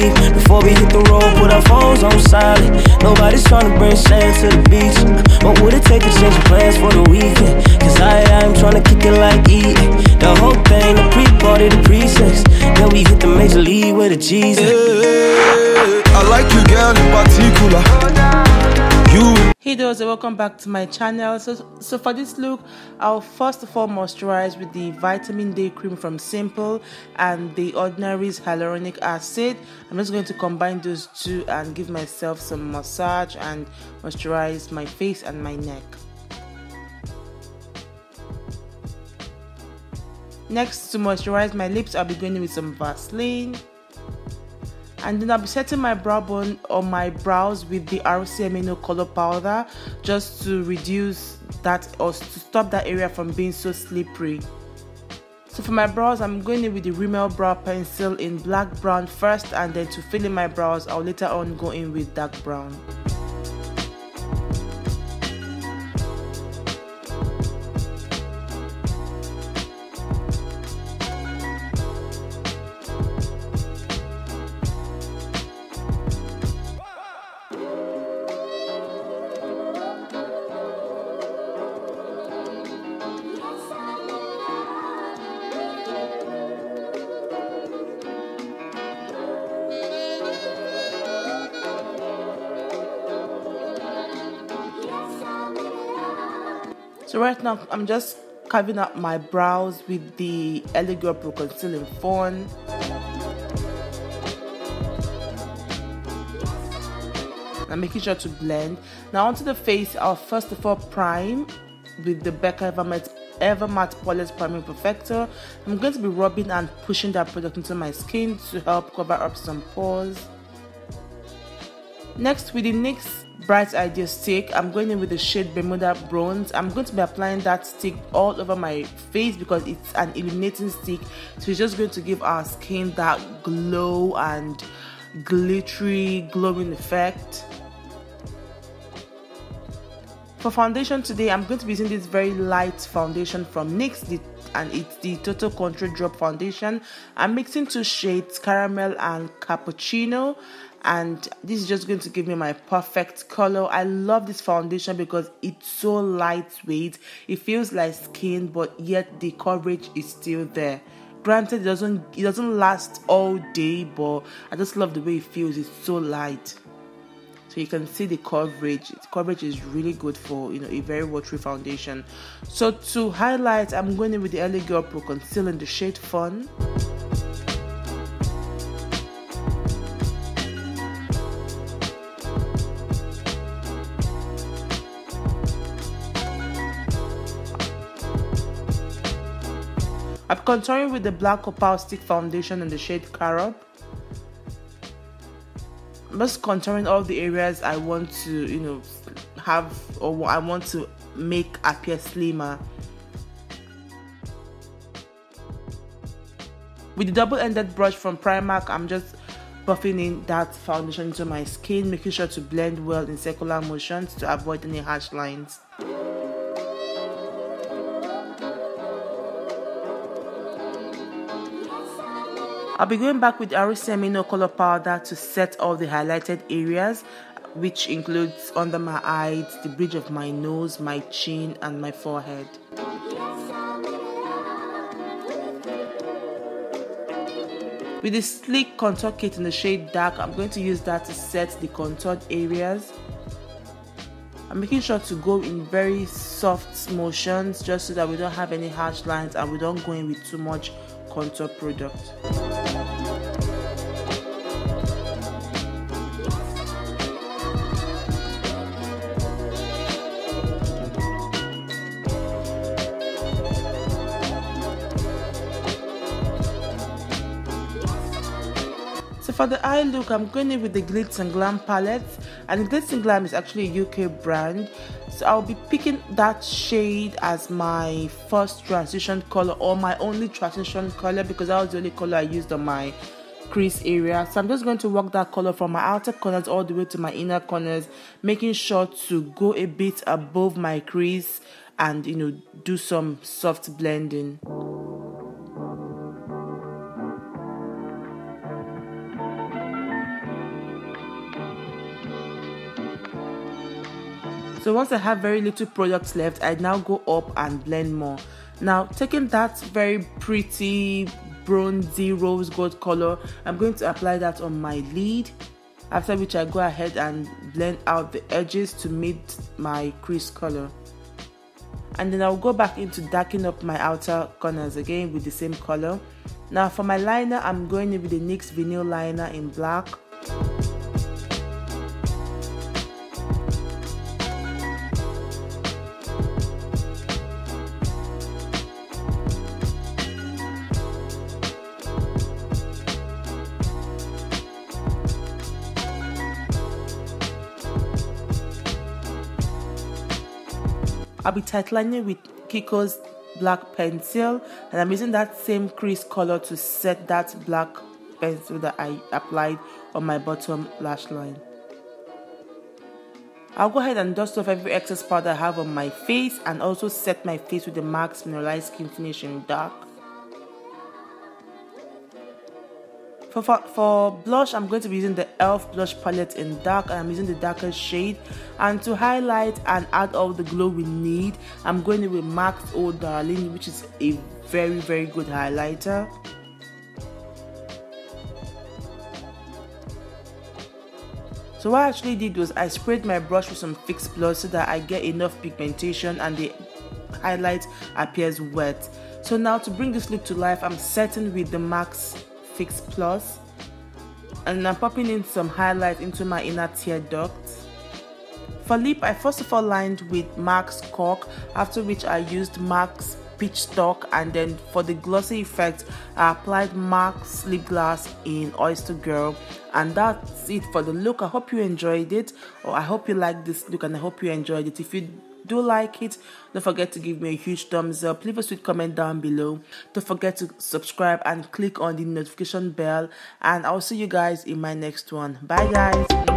leave. Before we hit the road, put our phones on silent. Nobody's trying to bring sand to the beach. What would it take to change plans for the weekend? Cause I'm trying to kick it like eating. The whole thing, the pre-party, the pre-sex. Then we hit the major league with a G's. I like you, girl, in particular. Hey those, welcome back to my channel. So for this look, I'll first of all moisturize with the vitamin D cream from Simple and the Ordinary's hyaluronic acid. I'm just going to combine those two and give myself some massage and moisturize my face and my neck. Next, to moisturize my lips, I'll be going with some Vaseline. And then I'll be setting my brow bone on my brows with the RCMA no color powder, just to reduce that or to stop that area from being so slippery. So for my brows, I'm going in with the Rimmel brow pencil in black brown first, and then to fill in my brows, I'll later on go in with dark brown. So right now, I'm just carving up my brows with the Girl Proconceal in Fawn. I'm making sure to blend. Now onto the face, I'll first of all prime with the Becca Ever Matte Poreless Priming Perfector. I'm going to be rubbing and pushing that product into my skin to help cover up some pores. Next, with the NYX Bright Idea stick, I'm going in with the shade Bermuda Bronze. I'm going to be applying that stick all over my face because it's an illuminating stick, so it's just going to give our skin that glow and glittery glowing effect. For foundation today, I'm going to be using this very light foundation from NYX, and it's the Total Control Drop Foundation. I'm mixing two shades, Caramel and Cappuccino, and this is just going to give me my perfect color. I love this foundation because it's so lightweight. It feels like skin, but yet the coverage is still there. Granted, it doesn't last all day, but I just love the way it feels. It's so light. So you can see the coverage. The coverage is really good for, a very watery foundation. So to highlight, I'm going in with the Girl Proconceal in the shade Fawn. I'm contouring with the black opal stick foundation in the shade Carob. I'm just contouring all the areas I want to, have, or I want to make appear slimmer. With the double-ended brush from Primark, I'm just buffing in that foundation into my skin, making sure to blend well in circular motions to avoid any harsh lines. I'll be going back with RCMA no color powder to set all the highlighted areas, which includes under my eyes, the bridge of my nose, my chin, and my forehead. With the sleek contour kit in the shade Dark, I'm going to use that to set the contoured areas. I'm making sure to go in very soft motions just so that we don't have any harsh lines and we don't go in with too much contour product. So for the eye look, I'm going in with the Glitz and Glam palette, and Glitz and Glam is actually a UK brand. So I'll be picking that shade as my first transition color, or my only transition color, because that was the only color I used on my crease area. So I'm just going to work that color from my outer corners all the way to my inner corners, making sure to go a bit above my crease and do some soft blending. So once I have very little products left, I now go up and blend more. Now taking that very pretty bronzy rose gold color, I'm going to apply that on my lid, after which I go ahead and blend out the edges to meet my crease color. And then I'll go back into darken up my outer corners again with the same color. Now for my liner, I'm going in with the NYX vinyl liner in black. I'll be tightlining with Kiko's black pencil, and I'm using that same crease color to set that black pencil that I applied on my bottom lash line. I'll go ahead and dust off every excess powder I have on my face and also set my face with the MAC's Mineralized Skin Finish in dark. For blush, I'm going to be using the e.l.f. blush palette in dark, and I'm using the darker shade. And to highlight and add all the glow we need, I'm going in with MAC's Oh Darlyn, which is a very good highlighter. So what I actually did was I sprayed my brush with some Fix Plus so that I get enough pigmentation and the highlight appears wet. So now to bring this look to life, I'm setting with the MAC's Fix Plus, and I'm popping in some highlight into my inner tear ducts. For lip, I first of all lined with MAC's Cork, after which I used MAC's Peachstock, and then for the glossy effect I applied MAC's lip gloss in Oyster Girl. And that's it for the look. I hope you enjoyed it, or I hope you like this look, and I hope you enjoyed it. If you do like it, don't forget to give me a huge thumbs up, leave a sweet comment down below, don't forget to subscribe and click on the notification bell, and I'll see you guys in my next one. Bye guys.